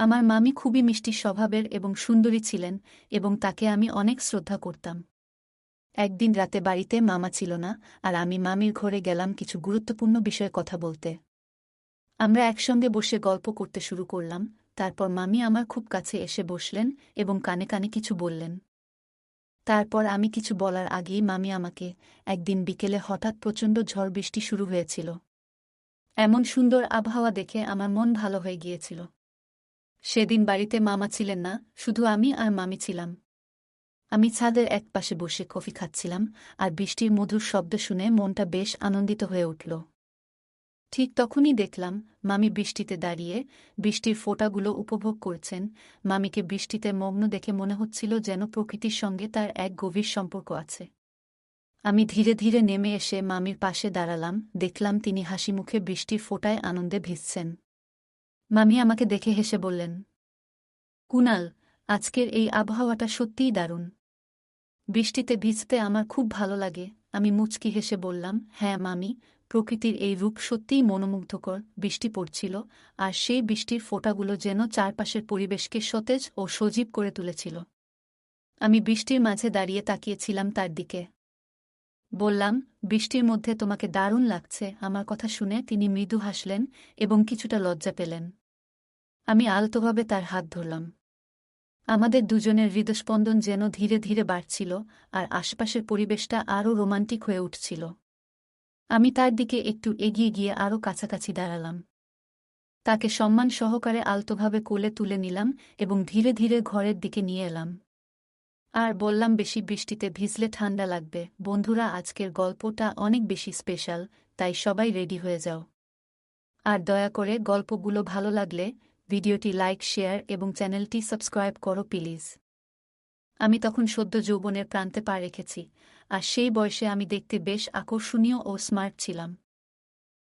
আমার মামি খুবই মিষ্টি স্বভাবের এবং সুন্দরী ছিলেন এবং তাকে আমি অনেক শ্রদ্ধা করতাম। একদিন রাতে বাড়িতে মামা ছিল না, আর আমি মামির ঘরে গেলাম কিছু গুরুত্বপূর্ণ বিষয়ে কথা বলতে। আমরা একসঙ্গে বসে গল্প করতে শুরু করলাম। তারপর মামি আমার খুব কাছে এসে বসলেন এবং কানে কানে কিছু বললেন। তারপর আমি কিছু বলার আগেই মামি আমাকে, একদিন বিকেলে হঠাৎ প্রচণ্ড ঝড় বৃষ্টি শুরু হয়েছিল। এমন সুন্দর আবহাওয়া দেখে আমার মন ভালো হয়ে গিয়েছিল। সেদিন বাড়িতে মামা ছিলেন না, শুধু আমি আর মামি ছিলাম। আমি ছাদের একপাশে বসে কফি খাচ্ছিলাম, আর বৃষ্টির মধুর শব্দ শুনে মনটা বেশ আনন্দিত হয়ে উঠল। ঠিক তখনই দেখলাম মামি বৃষ্টিতে দাঁড়িয়ে বৃষ্টির ফোঁটাগুলো উপভোগ করছেন। মামিকে বৃষ্টিতে মগ্ন দেখে মনে হচ্ছিল যেন প্রকৃতির সঙ্গে তার এক গভীর সম্পর্ক আছে। আমি ধীরে ধীরে নেমে এসে মামির পাশে দাঁড়ালাম, দেখলাম তিনি হাসিমুখে বৃষ্টির ফোঁটায় আনন্দে ভিজছেন। মামি আমাকে দেখে হেসে বললেন, কুনাল, আজকের এই আবহাওয়াটা সত্যিই দারুণ। বৃষ্টিতে ভিজতে আমার খুব ভালো লাগে। আমি মুচকি হেসে বললাম, হ্যাঁ মামি, প্রকৃতির এই রূপ সত্যিই মনোমুগ্ধকর। বৃষ্টি পড়ছিল, আর সেই বৃষ্টির ফোঁটাগুলো যেন চারপাশের পরিবেশকে সতেজ ও সজীব করে তুলেছিল। আমি বৃষ্টির মাঝে দাঁড়িয়ে তাকিয়েছিলাম তার দিকে। বললাম, বৃষ্টির মধ্যে তোমাকে দারুণ লাগছে। আমার কথা শুনে তিনি মৃদু হাসলেন এবং কিছুটা লজ্জা পেলেন। আমি আলতোভাবে তার হাত ধরলাম। আমাদের দুজনের হৃদস্পন্দন যেন ধীরে ধীরে বাড়ছিল, আর আশপাশের পরিবেশটা আরও রোমান্টিক হয়ে উঠছিল। আমি তার দিকে একটু এগিয়ে গিয়ে আরও কাছাকাছি দাঁড়ালাম। তাকে সম্মান সহকারে আলতোভাবে কোলে তুলে নিলাম এবং ধীরে ধীরে ঘরের দিকে নিয়ে এলাম। আর বললাম, বেশি বৃষ্টিতে ভিজলে ঠান্ডা লাগবে। বন্ধুরা, আজকের গল্পটা অনেক বেশি স্পেশাল, তাই সবাই রেডি হয়ে যাও। আর দয়া করে গল্পগুলো ভালো লাগলে ভিডিওটি লাইক, শেয়ার এবং চ্যানেলটি সাবস্ক্রাইব করো প্লিজ। আমি তখন সদ্য যৌবনের প্রান্তে পা রেখেছি, আর সেই বয়সে আমি দেখতে বেশ আকর্ষণীয় ও স্মার্ট ছিলাম।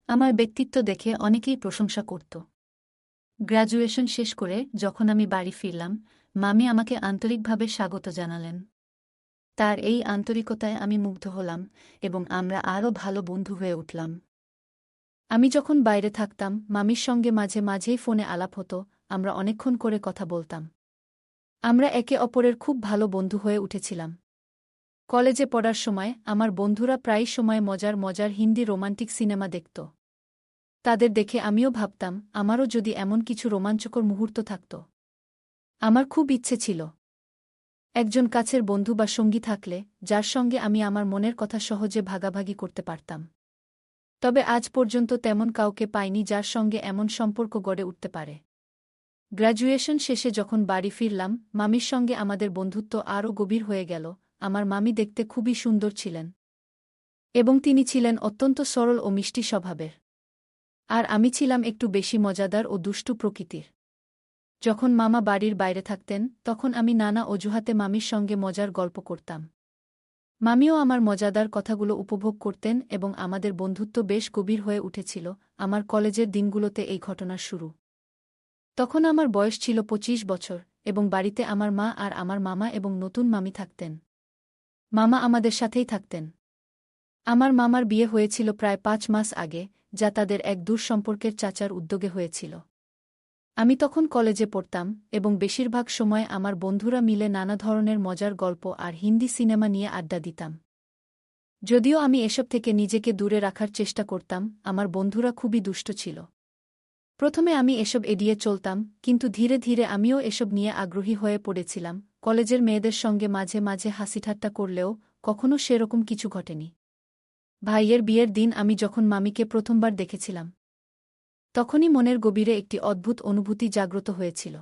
আমার ব্যক্তিত্ব দেখে অনেকেই প্রশংসা করত। গ্র্যাজুয়েশন শেষ করে যখন আমি বাড়ি ফিরলাম, মামি আমাকে আন্তরিকভাবে স্বাগত জানালেন। তার এই আন্তরিকতায় আমি মুগ্ধ হলাম এবং আমরা আরও ভালো বন্ধু হয়ে উঠলাম। আমি যখন বাইরে থাকতাম, মামির সঙ্গে মাঝে মাঝেই ফোনে আলাপ হতো। আমরা অনেকক্ষণ করে কথা বলতাম। আমরা একে অপরের খুব ভালো বন্ধু হয়ে উঠেছিলাম। কলেজে পড়ার সময় আমার বন্ধুরা প্রায় সময় মজার মজার হিন্দি রোমান্টিক সিনেমা দেখত। তাদের দেখে আমিও ভাবতাম, আমারও যদি এমন কিছু রোমাঞ্চকর মুহূর্ত থাকত। আমার খুব ইচ্ছে ছিল একজন কাছের বন্ধু বা সঙ্গী থাকলে, যার সঙ্গে আমি আমার মনের কথা সহজে ভাগাভাগি করতে পারতাম। তবে আজ পর্যন্ত তেমন কাউকে পাইনি যার সঙ্গে এমন সম্পর্ক গড়ে উঠতে পারে। গ্র্যাজুয়েশন শেষে যখন বাড়ি ফিরলাম, মামির সঙ্গে আমাদের বন্ধুত্ব আরও গভীর হয়ে গেল। আমার মামি দেখতে খুবই সুন্দর ছিলেন এবং তিনি ছিলেন অত্যন্ত সরল ও মিষ্টি স্বভাবের। আর আমি ছিলাম একটু বেশি মজাদার ও দুষ্টু প্রকৃতির। যখন মামা বাড়ির বাইরে থাকতেন, তখন আমি নানা অজুহাতে মামির সঙ্গে মজার গল্প করতাম। মামিও আমার মজাদার কথাগুলো উপভোগ করতেন এবং আমাদের বন্ধুত্ব বেশ গভীর হয়ে উঠেছিল। আমার কলেজের দিনগুলোতে এই ঘটনার শুরু। তখন আমার বয়স ছিল 25 বছর এবং বাড়িতে আমার মা আর আমার মামা এবং নতুন মামি থাকতেন। মামা আমাদের সাথেই থাকতেন। আমার মামার বিয়ে হয়েছিল প্রায় 5 মাস আগে, যা তাদের এক দূর সম্পর্কের চাচার উদ্যোগে হয়েছিল। আমি তখন কলেজে পড়তাম এবং বেশিরভাগ সময় আমার বন্ধুরা মিলে নানা ধরনের মজার গল্প আর হিন্দি সিনেমা নিয়ে আড্ডা দিতাম। যদিও আমি এসব থেকে নিজেকে দূরে রাখার চেষ্টা করতাম, আমার বন্ধুরা খুবই দুষ্ট ছিল। প্রথমে আমি এসব এড়িয়ে চলতাম, কিন্তু ধীরে ধীরে আমিও এসব নিয়ে আগ্রহী হয়ে পড়েছিলাম। কলেজের মেয়েদের সঙ্গে মাঝে মাঝে হাসিঠাট্টা করলেও কখনো সেরকম কিছু ঘটেনি। ভাইয়ের বিয়ের দিন আমি যখন মামিকে প্রথমবার দেখেছিলাম, তখনই মনের গভীরে একটি অদ্ভুত অনুভূতি জাগ্রত হয়েছিল।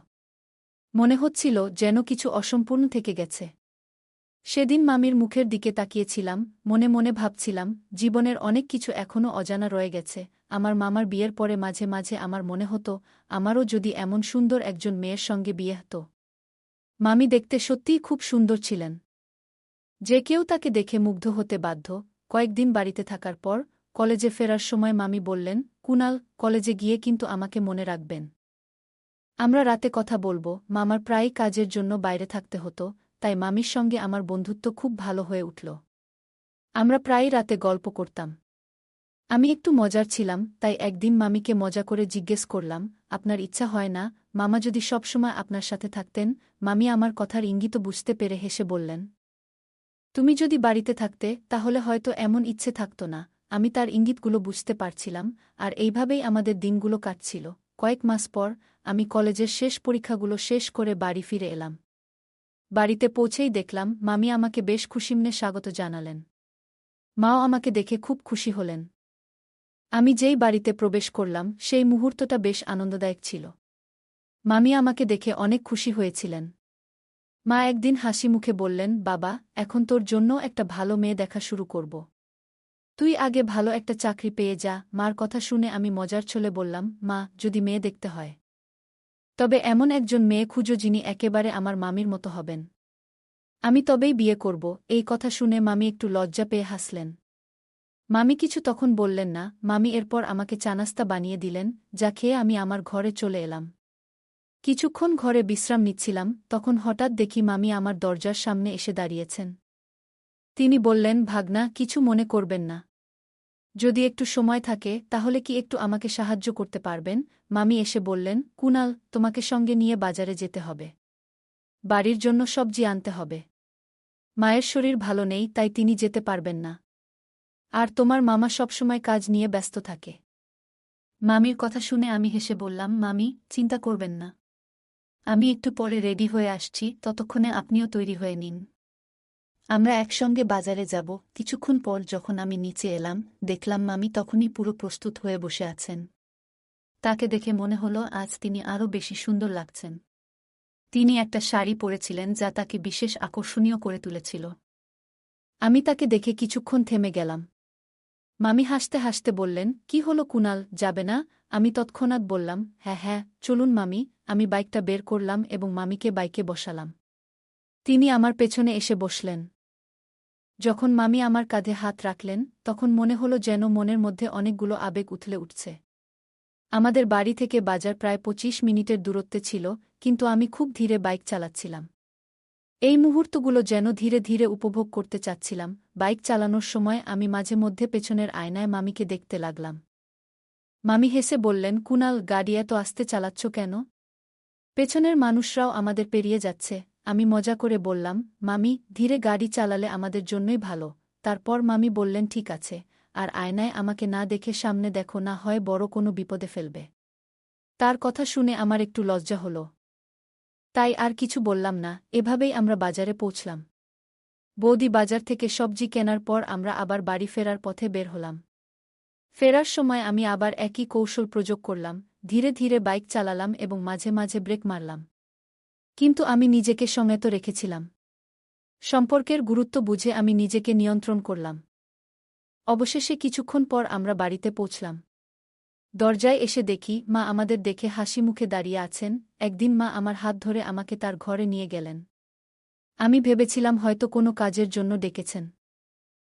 মনে হচ্ছিল যেন কিছু অসম্পূর্ণ থেকে গেছে। সেদিন মামির মুখের দিকে তাকিয়েছিলাম, মনে মনে ভাবছিলাম, জীবনের অনেক কিছু এখনও অজানা রয়ে গেছে। আমার মামার বিয়ের পরে মাঝে মাঝে আমার মনে হতো, আমারও যদি এমন সুন্দর একজন মেয়ের সঙ্গে বিয়ে হতো। মামি দেখতে সত্যিই খুব সুন্দর ছিলেন। যে কেউ তাকে দেখে মুগ্ধ হতে বাধ্য। কয়েকদিন বাড়িতে থাকার পর কলেজে ফেরার সময় মামি বললেন, কুনাল, কলেজে গিয়ে কিন্তু আমাকে মনে রাখবেন। আমরা রাতে কথা বলবো। মামার প্রায়ই কাজের জন্য বাইরে থাকতে হতো, তাই মামির সঙ্গে আমার বন্ধুত্ব খুব ভালো হয়ে উঠল। আমরা প্রায়ই রাতে গল্প করতাম। আমি একটু মজার ছিলাম, তাই একদিন মামিকে মজা করে জিজ্ঞেস করলাম, আপনার ইচ্ছা হয় না মামা যদি সবসময় আপনার সাথে থাকতেন। মামি আমার কথার ইঙ্গিত বুঝতে পেরে হেসে বললেন, তুমি যদি বাড়িতে থাকতে তাহলে হয়তো এমন ইচ্ছে থাকত না। আমি তার ইঙ্গিতগুলো বুঝতে পারছিলাম, আর এইভাবেই আমাদের দিনগুলো কাটছিল। কয়েক মাস পর আমি কলেজের শেষ পরীক্ষাগুলো শেষ করে বাড়ি ফিরে এলাম। বাড়িতে পৌঁছেই দেখলাম মামি আমাকে বেশ খুশিমনে স্বাগত জানালেন। মাও আমাকে দেখে খুব খুশি হলেন। আমি যেই বাড়িতে প্রবেশ করলাম সেই মুহূর্তটা বেশ আনন্দদায়ক ছিল। মামি আমাকে দেখে অনেক খুশি হয়েছিলেন। মা একদিন হাসি মুখে বললেন, বাবা, এখন তোর জন্য একটা ভালো মেয়ে দেখা শুরু করব। তুই আগে ভালো একটা চাকরি পেয়ে যা। মার কথা শুনে আমি মজার ছলে বললাম, মা, যদি মেয়ে দেখতে হয় তবে এমন একজন মেয়ে খুঁজো যিনি একেবারে আমার মামির মতো হবেন। আমি তবেই বিয়ে করব। এই কথা শুনে মামি একটু লজ্জা পেয়ে হাসলেন। মামি কিছু তখন বললেন না। মামি এরপর আমাকে চা-নাস্তা বানিয়ে দিলেন, যা খেয়ে আমি আমার ঘরে চলে এলাম। কিছুক্ষণ ঘরে বিশ্রাম নিচ্ছিলাম, তখন হঠাৎ দেখি মামি আমার দরজার সামনে এসে দাঁড়িয়েছেন। তিনি বললেন, ভাগনা, কিছু মনে করবেন না। যদি একটু সময় থাকে তাহলে কি একটু আমাকে সাহায্য করতে পারবেন? মামি এসে বললেন, কুনাল, তোমাকে সঙ্গে নিয়ে বাজারে যেতে হবে। বাড়ির জন্য সবজি আনতে হবে। মায়ের শরীর ভালো নেই, তাই তিনি যেতে পারবেন না। আর তোমার মামা সবসময় কাজ নিয়ে ব্যস্ত থাকে। মামির কথা শুনে আমি হেসে বললাম, মামি, চিন্তা করবেন না। আমি একটু পরে রেডি হয়ে আসছি, ততক্ষণে আপনিও তৈরি হয়ে নিন। আমরা একসঙ্গে বাজারে যাব। কিছুক্ষণ পর যখন আমি নিচে এলাম, দেখলাম মামি তখনই পুরো প্রস্তুত হয়ে বসে আছেন। তাকে দেখে মনে হলো আজ তিনি আরও বেশি সুন্দর লাগছেন। তিনি একটা শাড়ি পরেছিলেন যা তাকে বিশেষ আকর্ষণীয় করে তুলেছিল। আমি তাকে দেখে কিছুক্ষণ থেমে গেলাম। মামি হাসতে হাসতে বললেন, কি হলো কুনাল, যাবে না? আমি তৎক্ষণাৎ বললাম, হ্যাঁ হ্যাঁ, চলুন মামি। আমি বাইকটা বের করলাম এবং মামিকে বাইকে বসালাম। তিনি আমার পেছনে এসে বসলেন। যখন মামি আমার কাঁধে হাত রাখলেন তখন মনে হলো যেন মনের মধ্যে অনেকগুলো আবেগ উথলে উঠছে। আমাদের বাড়ি থেকে বাজার প্রায় ২৫ মিনিটের দূরত্বে ছিল, কিন্তু আমি খুব ধীরে বাইক চালাচ্ছিলাম। এই মুহূর্তগুলো যেন ধীরে ধীরে উপভোগ করতে চাচ্ছিলাম। বাইক চালানোর সময় আমি মাঝে মধ্যে পেছনের আয়নায় মামিকে দেখতে লাগলাম। মামি হেসে বললেন, কুনাল, গাড়ি এত আস্তে চালাচ্ছ কেন? পেছনের মানুষরাও আমাদের পেরিয়ে যাচ্ছে। আমি মজা করে বললাম, মামি, ধীরে গাড়ি চালালে আমাদের জন্যই ভালো। তারপর মামি বললেন, ঠিক আছে, আর আয়নায় আমাকে না দেখে সামনে দেখো, না হয় বড় কোনো বিপদে ফেলবে। তার কথা শুনে আমার একটু লজ্জা হলো। তাই আর কিছু বললাম না। এভাবেই আমরা বাজারে পৌঁছলাম। বৌদি বাজার থেকে সবজি কেনার পর আমরা আবার বাড়ি ফেরার পথে বের হলাম। ফেরার সময় আমি আবার একই কৌশল প্রয়োগ করলাম। ধীরে ধীরে বাইক চালালাম এবং মাঝে মাঝে ব্রেক মারলাম। কিন্তু আমি নিজেকে সংযত রেখেছিলাম। সম্পর্কের গুরুত্ব বুঝে আমি নিজেকে নিয়ন্ত্রণ করলাম। অবশেষে কিছুক্ষণ পর আমরা বাড়িতে পৌঁছলাম। দরজায় এসে দেখি মা আমাদের দেখে হাসি মুখে দাঁড়িয়ে আছেন। একদিন মা আমার হাত ধরে আমাকে তার ঘরে নিয়ে গেলেন। আমি ভেবেছিলাম হয়তো কোনো কাজের জন্য ডেকেছেন।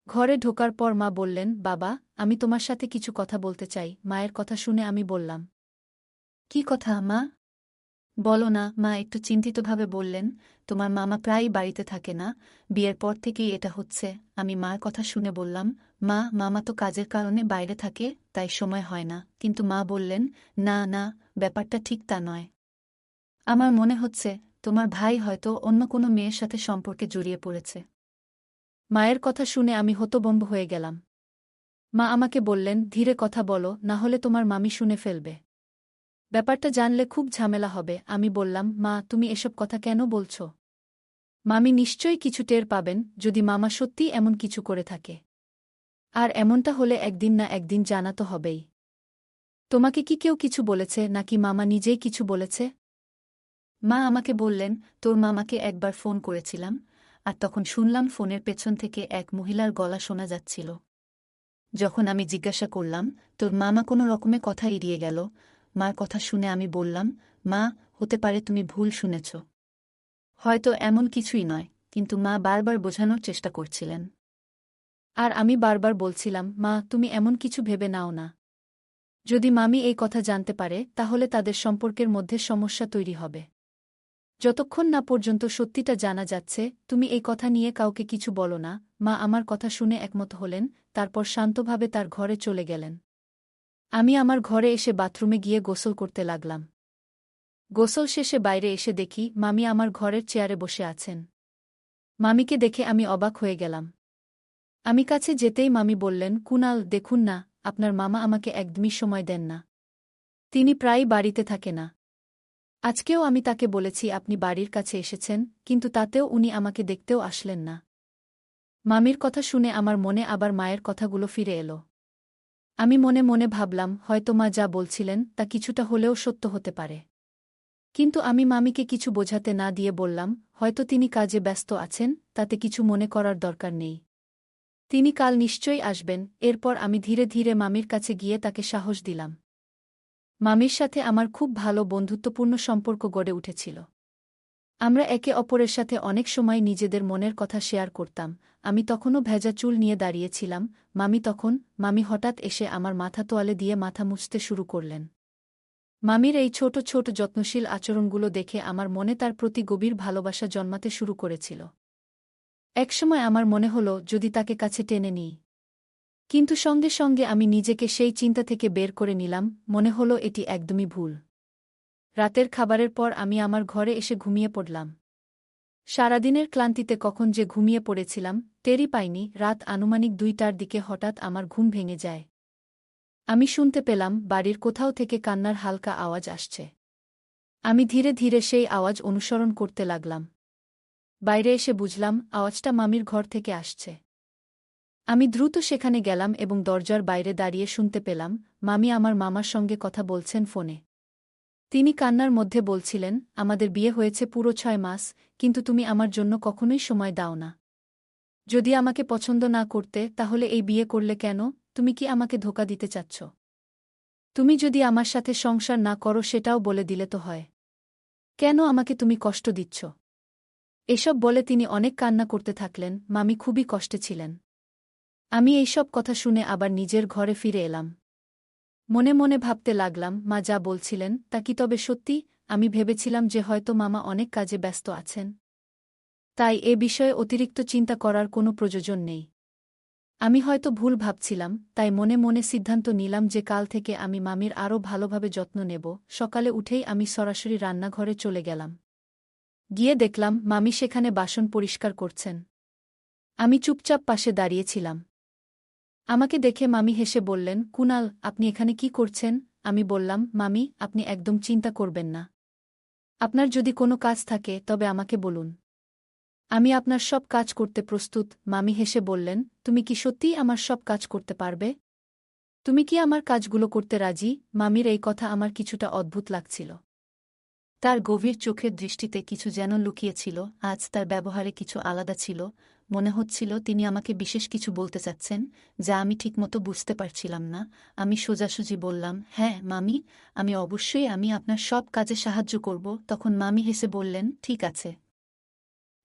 ঘরে ঢোকার পর মা বললেন, বাবা, আমি তোমার সাথে কিছু কথা বলতে চাই। মায়ের কথা শুনে আমি বললাম, কি কথা মা? বলো না। মা একটু চিন্তিতভাবে বললেন, তোমার মামা প্রায়ই বাড়িতে থাকে না, বিয়ের পর থেকেই এটা হচ্ছে। আমি মার কথা শুনে বললাম, মা, মামা তো কাজের কারণে বাইরে থাকে, তাই সময় হয় না। কিন্তু মা বললেন, না না, ব্যাপারটা ঠিক তা নয়। আমার মনে হচ্ছে তোমার ভাই হয়তো অন্য কোনো মেয়ের সাথে সম্পর্কে জড়িয়ে পড়েছে। মায়ের কথা শুনে আমি হতভম্ব হয়ে গেলাম। মা আমাকে বললেন, ধীরে কথা বলো, না হলে তোমার মামি শুনে ফেলবে। ব্যাপারটা জানলে খুব ঝামেলা হবে। আমি বললাম, মা, তুমি এসব কথা কেন বলছ? মামি নিশ্চয়ই কিছু টের পাবেন যদি মামা সত্যিই এমন কিছু করে থাকে। আর এমনটা হলে একদিন না একদিন জানা তো হবেই। তোমাকে কি কেউ কিছু বলেছে, নাকি মামা নিজেই কিছু বলেছে? মা আমাকে বললেন, তোর মামাকে একবার ফোন করেছিলাম, আর তখন শুনলাম ফোনের পেছন থেকে এক মহিলার গলা শোনা যাচ্ছিল। যখন আমি জিজ্ঞাসা করলাম, তোর মামা কোনো রকমে কথা এড়িয়ে গেল। মার কথা শুনে আমি বললাম, মা, হতে পারে তুমি ভুল শুনেছ। হয়তো এমন কিছুই নয়। কিন্তু মা বারবার বোঝানোর চেষ্টা করছিলেন। আর আমি বারবার বলছিলাম, মা, তুমি এমন কিছু ভেবে নাও না। যদি মামি এই কথা জানতে পারে তাহলে তাদের সম্পর্কের মধ্যে সমস্যা তৈরি হবে। যতক্ষণ না পর্যন্ত সত্যিটা জানা যাচ্ছে, তুমি এই কথা নিয়ে কাউকে কিছু বলো না। মা আমার কথা শুনে একমত হলেন, তারপর শান্তভাবে তার ঘরে চলে গেলেন। আমি আমার ঘরে এসে বাথরুমে গিয়ে গোসল করতে লাগলাম। গোসল শেষে বাইরে এসে দেখি মামি আমার ঘরের চেয়ারে বসে আছেন। মামিকে দেখে আমি অবাক হয়ে গেলাম। আমি কাছে যেতেই মামি বললেন, কুনাল, দেখুন না, আপনার মামা আমাকে একদমই সময় দেন না। তিনি প্রায়ই বাড়িতে থাকে না। আজকেও আমি তাকে বলেছি আপনি বাড়ির কাছে এসেছেন, কিন্তু তাতেও উনি আমাকে দেখতেও আসলেন না। মামির কথা শুনে আমার মনে আবার মায়ের কথাগুলো ফিরে এলো। আমি মনে মনে ভাবলাম, হয়তো মা যা বলছিলেন তা কিছুটা হলেও সত্য হতে পারে। কিন্তু আমি মামিকে কিছু বোঝাতে না দিয়ে বললাম, হয়তো তিনি কাজে ব্যস্ত আছেন, তাতে কিছু মনে করার দরকার নেই। তিনি কাল নিশ্চয়ই আসবেন। এরপর আমি ধীরে ধীরে মামির কাছে গিয়ে তাকে সাহস দিলাম। মামির সাথে আমার খুব ভালো বন্ধুত্বপূর্ণ সম্পর্ক গড়ে উঠেছিল। আমরা একে অপরের সাথে অনেক সময় নিজেদের মনের কথা শেয়ার করতাম। আমি তখনও ভেজা চুল নিয়ে দাঁড়িয়েছিলাম, মামি হঠাৎ এসে আমার মাথা তোয়ালে দিয়ে মাথা মুছতে শুরু করলেন। মামির এই ছোট ছোট যত্নশীল আচরণগুলো দেখে আমার মনে তার প্রতি গভীর ভালোবাসা জন্মাতে শুরু করেছিল। একসময় আমার মনে হলো, যদি তাকে কাছে টেনে নিই। কিন্তু সঙ্গে সঙ্গে আমি নিজেকে সেই চিন্তা থেকে বের করে নিলাম, মনে হলো এটি একদমই ভুল। রাতের খাবারের পর আমি আমার ঘরে এসে ঘুমিয়ে পড়লাম। সারাদিনের ক্লান্তিতে কখন যে ঘুমিয়ে পড়েছিলাম টেরই পাইনি। রাত আনুমানিক 2টার দিকে হঠাৎ আমার ঘুম ভেঙে যায়। আমি শুনতে পেলাম বাড়ির কোথাও থেকে কান্নার হালকা আওয়াজ আসছে। আমি ধীরে ধীরে সেই আওয়াজ অনুসরণ করতে লাগলাম। বাইরে এসে বুঝলাম আওয়াজটা মামির ঘর থেকে আসছে। আমি দ্রুত সেখানে গেলাম এবং দরজার বাইরে দাঁড়িয়ে শুনতে পেলাম মামি আমার মামার সঙ্গে কথা বলছেন ফোনে। তিনি কান্নার মধ্যে বলছিলেন, আমাদের বিয়ে হয়েছে পুরো 6 মাস, কিন্তু তুমি আমার জন্য কখনোই সময় দাও না। যদি আমাকে পছন্দ না করতে তাহলে এই বিয়ে করলে কেন? তুমি কি আমাকে ধোঁকা দিতে চাচ্ছ? তুমি যদি আমার সাথে সংসার না করো সেটাও বলে দিলে তো হয়। কেন আমাকে তুমি কষ্ট দিচ্ছ? এসব বলে তিনি অনেক কান্না করতে থাকলেন। মামি খুবই কষ্টে ছিলেন। আমি এইসব কথা শুনে আবার নিজের ঘরে ফিরে এলাম। মনে মনে ভাবতে লাগলাম, মা যা বলছিলেন তা কি তবে সত্যি? আমি ভেবেছিলাম যে হয়তো মামা অনেক কাজে ব্যস্ত আছেন, তাই এ বিষয়ে অতিরিক্ত চিন্তা করার কোনো প্রয়োজন নেই। আমি হয়তো ভুল ভাবছিলাম, তাই মনে মনে সিদ্ধান্ত নিলাম যে কাল থেকে আমি মামির আরও ভালোভাবে যত্ন নেব। সকালে উঠেই আমি সরাসরি রান্নাঘরে চলে গেলাম। গিয়ে দেখলাম মামি সেখানে বাসন পরিষ্কার করছেন। আমি চুপচাপ পাশে দাঁড়িয়েছিলাম। আমাকে দেখে মামি হেসে বললেন, কুনাল, আপনি এখানে কি করছেন? আমি বললাম, মামি, আপনি একদম চিন্তা করবেন না। আপনার যদি কোনো কাজ থাকে তবে আমাকে বলুন। আমি আপনার সব কাজ করতে প্রস্তুত। মামি হেসে বললেন, তুমি কি সত্যিই আমার সব কাজ করতে পারবে? তুমি কি আমার কাজগুলো করতে রাজি? মামির এই কথা আমার কিছুটা অদ্ভুত লাগছিল। তার গভীর চোখের দৃষ্টিতে কিছু যেন লুকিয়েছিল, আজ তার ব্যবহারে কিছু আলাদা ছিল। মনে হচ্ছিল তিনি আমাকে বিশেষ কিছু বলতে চাচ্ছেন, যা আমি ঠিকমতো বুঝতে পারছিলাম না। আমি সোজাসুজি বললাম, হ্যাঁ মামি, আমি আপনার সব কাজে সাহায্য করব। তখন মামি হেসে বললেন, ঠিক আছে।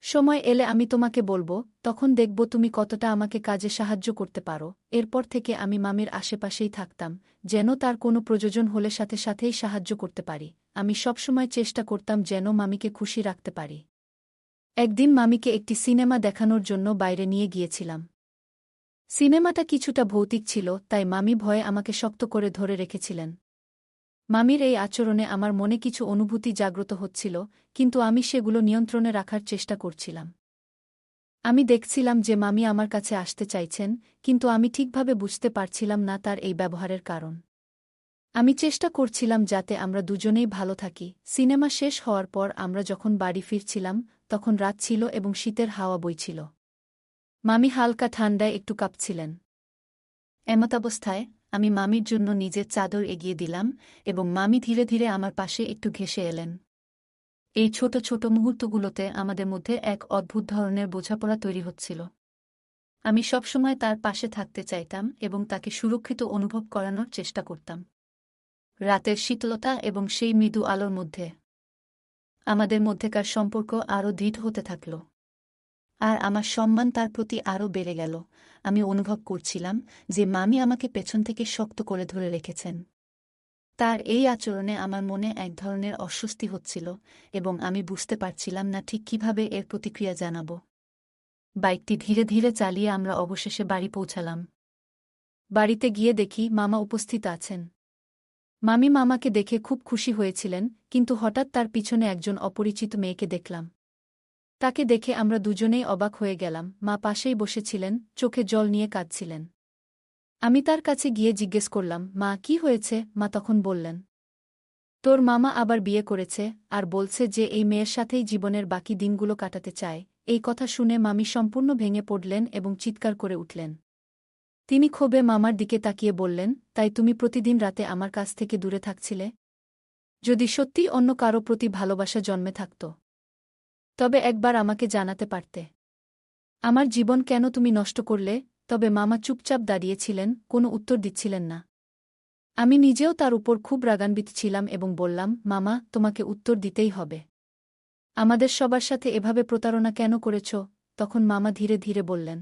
সময় এলে আমি তোমাকে বলবো, তখন দেখব তুমি কতটা আমাকে কাজে সাহায্য করতে পারো। এরপর থেকে আমি মামির আশেপাশেই থাকতাম, যেন তার কোনো প্রয়োজন হলে সাথে সাথেই সাহায্য করতে পারি। আমি সবসময় চেষ্টা করতাম যেন মামিকে খুশি রাখতে পারি। একদিন মামিকে একটি সিনেমা দেখানোর জন্য বাইরে নিয়ে গিয়েছিলাম। সিনেমাটা কিছুটা ভৌতিক ছিল, তাই মামি ভয়ে আমাকে শক্ত করে ধরে রেখেছিলেন। মামির এই আচরণে আমার মনে কিছু অনুভূতি জাগ্রত হচ্ছিল, কিন্তু আমি সেগুলো নিয়ন্ত্রণে রাখার চেষ্টা করছিলাম। আমি দেখছিলাম যে মামি আমার কাছে আসতে চাইছেন, কিন্তু আমি ঠিকভাবে বুঝতে পারছিলাম না তার এই ব্যবহারের কারণ। আমি চেষ্টা করছিলাম যাতে আমরা দুজনেই ভালো থাকি। সিনেমা শেষ হওয়ার পর আমরা যখন বাড়ি ফিরছিলাম, তখন রাত ছিল এবং শীতের হাওয়া বইছিল। মামি হালকা ঠান্ডায় একটু কাঁপছিলেন। এমতাবস্থায় আমি মামির জন্য নিজের চাদর এগিয়ে দিলাম এবং মামি ধীরে ধীরে আমার পাশে একটু ঘেঁষে এলেন। এই ছোট ছোট মুহূর্তগুলোতে আমাদের মধ্যে এক অদ্ভুত ধরনের বোঝাপড়া তৈরি হচ্ছিল। আমি সবসময় তার পাশে থাকতে চাইতাম এবং তাকে সুরক্ষিত অনুভব করানোর চেষ্টা করতাম। রাতের শীতলতা এবং সেই মৃদু আলোর মধ্যে আমাদের মধ্যেকার সম্পর্ক আরও দৃঢ় হতে থাকল। আর আমার সম্মান তার প্রতি আরও বেড়ে গেল। আমি অনুভব করছিলাম যে মামি আমাকে পেছন থেকে শক্ত করে ধরে রেখেছেন। তার এই আচরণে আমার মনে এক ধরনের অস্বস্তি হচ্ছিল এবং আমি বুঝতে পারছিলাম না ঠিক কিভাবে এর প্রতিক্রিয়া জানাব। বাইকটি ধীরে ধীরে চালিয়ে আমরা অবশেষে বাড়ি পৌঁছালাম। বাড়িতে গিয়ে দেখি মামা উপস্থিত আছেন। মামি মামাকে দেখে খুব খুশি হয়েছিলেন, কিন্তু হঠাৎ তার পিছনে একজন অপরিচিত মেয়েকে দেখলাম। তাকে দেখে আমরা দুজনেই অবাক হয়ে গেলাম। মা পাশেই বসেছিলেন, চোখে জল নিয়ে কাঁদছিলেন। আমি তার কাছে গিয়ে জিজ্ঞেস করলাম, মা কি হয়েছে? মা তখন বললেন, তোর মামা আবার বিয়ে করেছে, আর বলছে যে এই মেয়ের সাথেই জীবনের বাকি দিনগুলো কাটাতে চায়। এই কথা শুনে মামি সম্পূর্ণ ভেঙে পড়লেন এবং চিৎকার করে উঠলেন। তিনি ক্ষোভে মামার দিকে তাকিয়ে বললেন, তাই তুমি প্রতিদিন রাতে আমার কাছ থেকে দূরে থাকছিলে? যদি সত্যিই অন্য কারো প্রতি ভালোবাসা জন্মে থাকত, তবে একবার আমাকে জানাতে পারতে। আমার জীবন কেন তুমি নষ্ট করলে? তবে মামা চুপচাপ দাঁড়িয়েছিলেন, কোনো উত্তর দিচ্ছিলেন না। আমি নিজেও তার উপর খুব রাগান্বিত ছিলাম এবং বললাম, মামা, তোমাকে উত্তর দিতেই হবে। আমাদের সবার সাথে এভাবে প্রতারণা কেন করেছ? তখন মামা ধীরে ধীরে বললেন,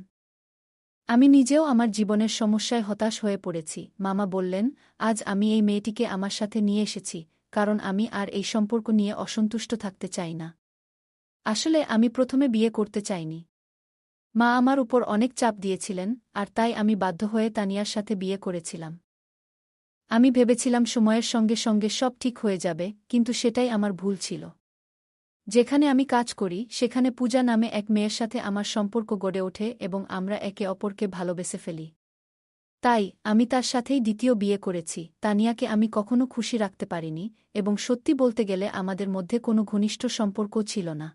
আমি নিজেও আমার জীবনের সমস্যায় হতাশ হয়ে পড়েছি। মামা বললেন, আজ আমি এই মেয়েটিকে আমার সাথে নিয়ে এসেছি, কারণ আমি আর এই সম্পর্ক নিয়ে অসন্তুষ্ট থাকতে চাই না। আসলে আমি প্রথমে বিয়ে করতে চাইনি। মা আমার উপর অনেক চাপ দিয়েছিলেন, আর তাই আমি বাধ্য হয়ে তানিয়ার সাথে বিয়ে করেছিলাম। আমি ভেবেছিলাম সময়ের সঙ্গে সঙ্গে সব ঠিক হয়ে যাবে, কিন্তু সেটাই আমার ভুল ছিল। যেখানে আমি কাজ করি সেখানে পূজা নামে এক মেয়ের সাথে আমার সম্পর্ক গড়ে ওঠে এবং আমরা একে অপরকে ভালোবেসে ফেলি। তাই আমি তার সাথেই দ্বিতীয় বিয়ে করেছি। তানিয়াকে আমি কখনো খুশি রাখতে পারিনি, এবং সত্যি বলতে গেলে আমাদের মধ্যে কোনো ঘনিষ্ঠ সম্পর্কও ছিল না।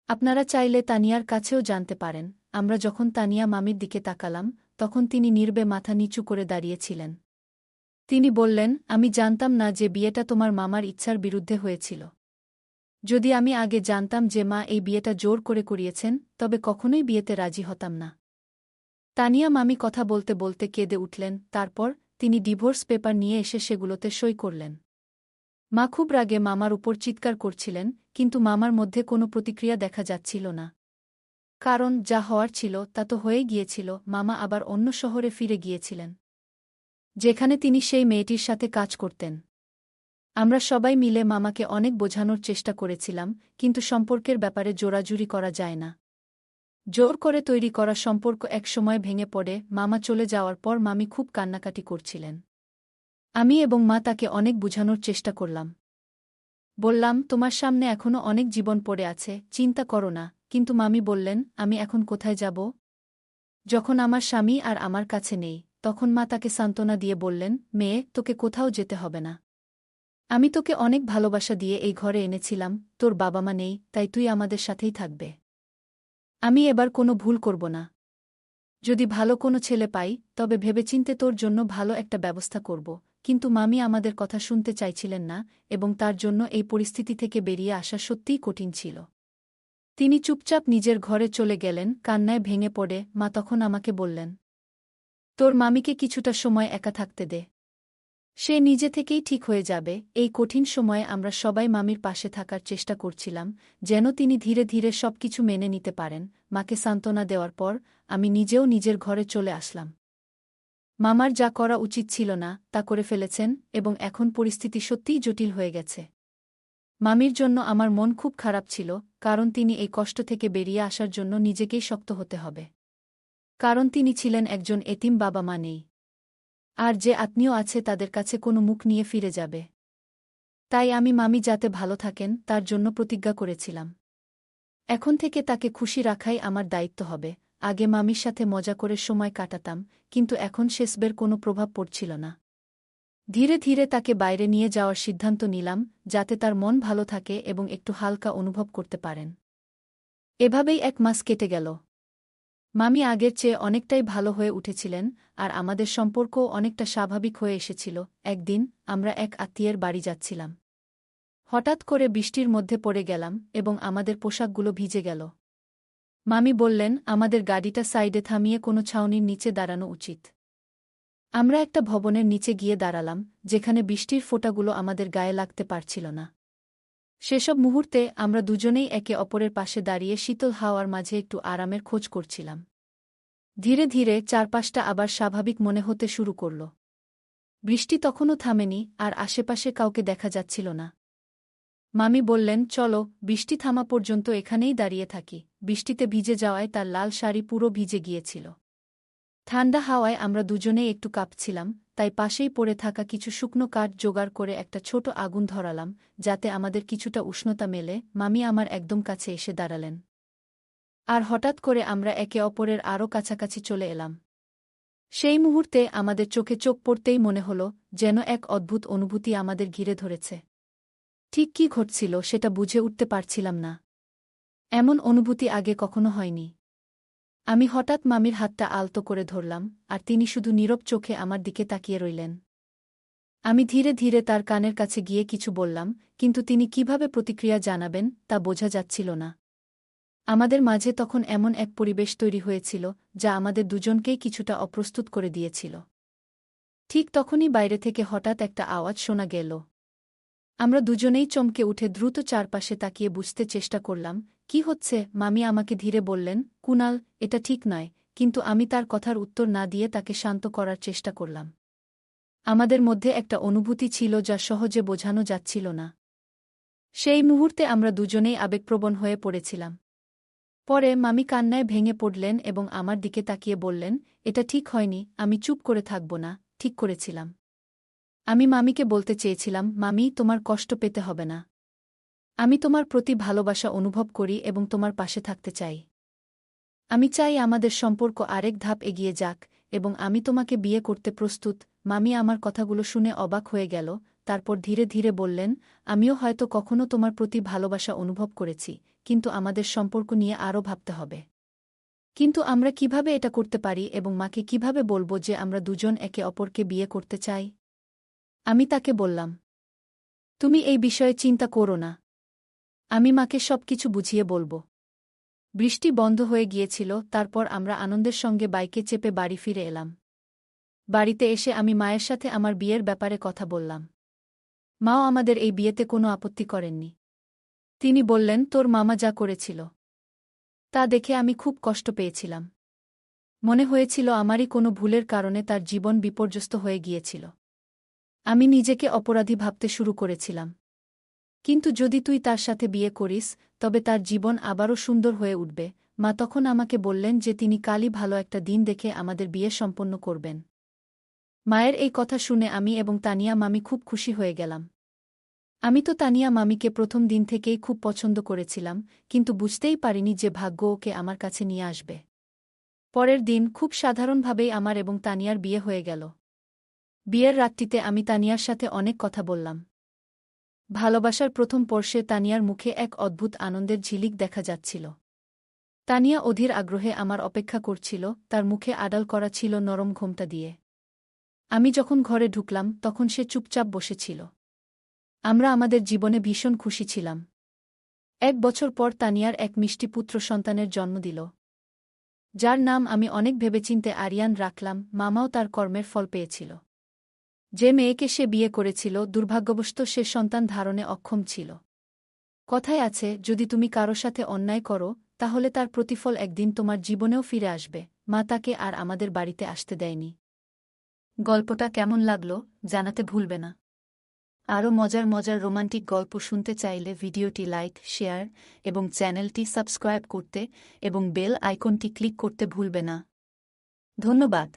আপনারা চাইলে তানিয়ার কাছেও জানতে পারেন। আমরা যখন তানিয়া মামির দিকে তাকালাম, তখন তিনি নীরবে মাথা নিচু করে দাঁড়িয়েছিলেন। তিনি বললেন, আমি জানতাম না যে বিয়েটা তোমার মামার ইচ্ছার বিরুদ্ধে হয়েছিল। যদি আমি আগে জানতাম যে মা এই বিয়েটা জোর করে করিয়েছেন, তবে কখনোই বিয়েতে রাজি হতাম না। তানিয়া মামি কথা বলতে বলতে কেঁদে উঠলেন। তারপর তিনি ডিভোর্স পেপার নিয়ে এসে সেগুলোতে সই করলেন। মা খুব রাগে মামার উপর চিৎকার করছিলেন, কিন্তু মামার মধ্যে কোনো প্রতিক্রিয়া দেখা যাচ্ছিল না। কারণ যা হওয়ার ছিল তা তো হয়েই গিয়েছিল। মামা আবার অন্য শহরে ফিরে গিয়েছিলেন, যেখানে তিনি সেই মেয়েটির সাথে কাজ করতেন। আমরা সবাই মিলে মামাকে অনেক বোঝানোর চেষ্টা করেছিলাম, কিন্তু সম্পর্কের ব্যাপারে জোরাজুরি করা যায় না। জোর করে তৈরি করা সম্পর্ক একসময় ভেঙে পড়ে। মামা চলে যাওয়ার পর মামি খুব কান্নাকাটি করছিলেন। আমি এবং মা তাকে অনেক বুঝানোর চেষ্টা করলাম। বললাম, তোমার সামনে এখনো অনেক জীবন পড়ে আছে, চিন্তা করো না। কিন্তু মামি বললেন, আমি এখন কোথায় যাব? যখন আমার স্বামী আর আমার কাছে নেই? তখন মা তাকে সান্ত্বনা দিয়ে বললেন, মেয়ে, তোকে কোথাও যেতে হবে না। আমি তোকে অনেক ভালোবাসা দিয়ে এই ঘরে এনেছিলাম। তোর বাবা মা নেই, তাই তুই আমাদের সাথেই থাকবে। আমি এবার কোনো ভুল করব না। যদি ভালো কোনো ছেলে পাই, তবে ভেবেচিন্তে তোর জন্য ভালো একটা ব্যবস্থা করব। কিন্তু মামি আমাদের কথা শুনতে চাইছিলেন না, এবং তার জন্য এই পরিস্থিতি থেকে বেরিয়ে আসা সত্যিই কঠিন ছিল। তিনি চুপচাপ নিজের ঘরে চলে গেলেন, কান্নায় ভেঙে পড়ে। মা তখন আমাকে বললেন, তোর মামিকে কিছুটা সময় একা থাকতে দে। সে নিজে থেকেই ঠিক হয়ে যাবে। এই কঠিন সময়ে আমরা সবাই মামির পাশে থাকার চেষ্টা করছিলাম, যেন তিনি ধীরে ধীরে সবকিছু মেনে নিতে পারেন। মাকে সান্ত্বনা দেওয়ার পর আমি নিজেও নিজের ঘরে চলে আসলাম। মামার যা করা উচিত ছিল না তা করে ফেলেছেন, এবং এখন পরিস্থিতি সত্যিই জটিল হয়ে গেছে। মামির জন্য আমার মন খুব খারাপ ছিল, কারণ তিনি এই কষ্ট থেকে বেরিয়ে আসার জন্য নিজেকেই শক্ত হতে হবে। কারণ তিনি ছিলেন একজন এতিম, বাবা মা নেই। আর যে আত্মীয় আছে তাদের কাছে কোনো মুখ নিয়ে ফিরে যাবে। তাই আমি মামি যাতে ভালো থাকেন তার জন্য প্রতিজ্ঞা করেছিলাম। এখন থেকে তাকে খুশি রাখাই আমার দায়িত্ব হবে। আগে মামির সাথে মজা করে সময় কাটাতাম, কিন্তু এখন শেষবের কোনো প্রভাব পড়ছিল না। ধীরে ধীরে তাকে বাইরে নিয়ে যাওয়ার সিদ্ধান্ত নিলাম, যাতে তার মন ভালো থাকে এবং একটু হালকা অনুভব করতে পারেন। এভাবেই 1 মাস কেটে গেল। মামি আগের চেয়ে অনেকটাই ভালো হয়ে উঠেছিলেন, আর আমাদের সম্পর্কও অনেকটা স্বাভাবিক হয়ে এসেছিল। একদিন আমরা এক আত্মীয়ের বাড়ি যাচ্ছিলাম। হঠাৎ করে বৃষ্টির মধ্যে পড়ে গেলাম এবং আমাদের পোশাকগুলো ভিজে গেল। মামি বললেন, আমাদের গাড়িটা সাইডে থামিয়ে কোনো ছাউনির নিচে দাঁড়ানো উচিত। আমরা একটা ভবনের নিচে গিয়ে দাঁড়ালাম, যেখানে বৃষ্টির ফোঁটাগুলো আমাদের গায়ে লাগতে পারছিল না। সেসব মুহূর্তে আমরা দুজনেই একে অপরের পাশে দাঁড়িয়ে শীতল হাওয়ার মাঝে একটু আরামের খোঁজ করছিলাম। ধীরে ধীরে চারপাশটা আবার স্বাভাবিক মনে হতে শুরু করল। বৃষ্টি তখনও থামেনি, আর আশেপাশে কাউকে দেখা যাচ্ছিল না। মামি বললেন, চলো, বৃষ্টি থামা পর্যন্ত এখানেই দাঁড়িয়ে থাকি। বৃষ্টিতে ভিজে যাওয়ায় তার লাল শাড়ি পুরো ভিজে গিয়েছিল। ঠান্ডা হাওয়ায় আমরা দুজনেই একটু কাঁপছিলাম, তাই পাশেই পড়ে থাকা কিছু শুকনো কাঠ জোগাড় করে একটা ছোট আগুন ধরালাম, যাতে আমাদের কিছুটা উষ্ণতা মেলে। মামি আমার একদম কাছে এসে দাঁড়ালেন। আর হঠাৎ করে আমরা একে অপরের আরও কাছাকাছি চলে এলাম। সেই মুহূর্তে আমাদের চোখে চোখ পড়তেই মনে হল যেন এক অদ্ভুত অনুভূতি আমাদের ঘিরে ধরেছে। ঠিক কী ঘটছিল সেটা বুঝে উঠতে পারছিলাম না। এমন অনুভূতি আগে কখনো হয়নি। আমি হঠাৎ মামির হাতটা আলতো করে ধরলাম, আর তিনি শুধু নীরব চোখে আমার দিকে তাকিয়ে রইলেন। আমি ধীরে ধীরে তার কানের কাছে গিয়ে কিছু বললাম, কিন্তু তিনি কিভাবে প্রতিক্রিয়া জানাবেন তা বোঝা যাচ্ছিল না। আমাদের মাঝে তখন এমন এক পরিবেশ তৈরি হয়েছিল যা আমাদের দুজনকেই কিছুটা অপ্রস্তুত করে দিয়েছিল। ঠিক তখনই বাইরে থেকে হঠাৎ একটা আওয়াজ শোনা গেল। আমরা দুজনেই চমকে উঠে দ্রুত চারপাশে তাকিয়ে বুঝতে চেষ্টা করলাম কি হচ্ছে। মামি আমাকে ধীরে বললেন, কুনাল, এটা ঠিক নয়, কিন্তু আমি তার কথার উত্তর না দিয়ে তাকে শান্ত করার চেষ্টা করলাম। আমাদের মধ্যে একটা অনুভূতি ছিল যা সহজে বোঝানো যাচ্ছিল না। সেই মুহূর্তে আমরা দুজনেই আবেগপ্রবণ হয়ে পড়েছিলাম। পরে মামি কান্নায় ভেঙে পড়লেন এবং আমার দিকে তাকিয়ে বললেন, এটা ঠিক হয়নি। আমি চুপ করে থাকব না, ঠিক করেছিলাম। আমি মামিকে বলতে চেয়েছিলাম, মামি, তোমার কষ্ট পেতে হবে না। আমি তোমার প্রতি ভালোবাসা অনুভব করি এবং তোমার পাশে থাকতে চাই। আমি চাই আমাদের সম্পর্ক আরেক ধাপ এগিয়ে যাক, এবং আমি তোমাকে বিয়ে করতে প্রস্তুত। মামি আমার কথাগুলো শুনে অবাক হয়ে গেল, তারপর ধীরে ধীরে বললেন, আমিও হয়তো কখনো তোমার প্রতি ভালোবাসা অনুভব করেছি, কিন্তু আমাদের সম্পর্ক নিয়ে আরও ভাবতে হবে। কিন্তু আমরা কিভাবে এটা করতে পারি এবং মাকে কিভাবে বলবো যে আমরা দুজন একে অপরকে বিয়ে করতে চাই? আমি তাকে বললাম, তুমি এই বিষয়ে চিন্তা করো না। আমি মাকে সবকিছু বুঝিয়ে বলবো। বৃষ্টি বন্ধ হয়ে গিয়েছিল, তারপর আমরা আনন্দের সঙ্গে বাইকে চেপে বাড়ি ফিরে এলাম। বাড়িতে এসে আমি মায়ের সাথে আমার বিয়ের ব্যাপারে কথা বললাম। মাও আমাদের এই বিয়েতে কোনো আপত্তি করেননি। তিনি বললেন, তোর মামা যা করেছিল তা দেখে আমি খুব কষ্ট পেয়েছিলাম। মনে হয়েছিল আমারই কোনো ভুলের কারণে তার জীবন বিপর্যস্ত হয়ে গিয়েছিল। আমি নিজেকে অপরাধী ভাবতে শুরু করেছিলাম। কিন্তু যদি তুই তার সাথে বিয়ে করিস, তবে তার জীবন আবারও সুন্দর হয়ে উঠবে। মা তখন আমাকে বললেন যে তিনি কালই ভালো একটা দিন দেখে আমাদের বিয়ে সম্পন্ন করবেন। মায়ের এই কথা শুনে আমি এবং তানিয়া মামি খুব খুশি হয়ে গেলাম। আমি তো তানিয়া মামিকে প্রথম দিন থেকেই খুব পছন্দ করেছিলাম, কিন্তু বুঝতেই পারিনি যে ভাগ্য ওকে আমার কাছে নিয়ে আসবে। পরের দিন খুব সাধারণভাবেই আমার এবং তানিয়ার বিয়ে হয়ে গেল। বিয়ের রাতটিতে আমি তানিয়ার সাথে অনেক কথা বললাম। ভালোবাসার প্রথম স্পর্শে তানিয়ার মুখে এক অদ্ভুত আনন্দের ঝিলিক দেখা যাচ্ছিল। তানিয়া অধীর আগ্রহে আমার অপেক্ষা করছিল, তার মুখে আড়াল করা ছিল নরম ঘোমটা দিয়ে। আমি যখন ঘরে ঢুকলাম তখন সে চুপচাপ বসেছিল। আমরা আমাদের জীবনে ভীষণ খুশি ছিলাম। 1 বছর পর তানিয়ার এক মিষ্টি পুত্র সন্তানের জন্ম দিল, যার নাম আমি অনেক ভেবেচিন্তে আরিয়ান রাখলাম। মামাও তার কর্মের ফল পেয়েছিল। যে মেয়েকে সে বিয়ে করেছিল, দুর্ভাগ্যবশত সে সন্তান ধারণে অক্ষম ছিল। কথায় আছে, যদি তুমি কারো সাথে অন্যায় করো, তাহলে তার প্রতিফল একদিন তোমার জীবনেও ফিরে আসবে। মা তাকে আর আমাদের বাড়িতে আসতে দেয়নি। গল্পটা কেমন লাগলো জানাতে ভুলবে না। আরও মজার মজার রোমান্টিক গল্প শুনতে চাইলে ভিডিওটি লাইক, শেয়ার এবং চ্যানেলটি সাবস্ক্রাইব করতে এবং বেল আইকনটি ক্লিক করতে ভুলবে না। ধন্যবাদ।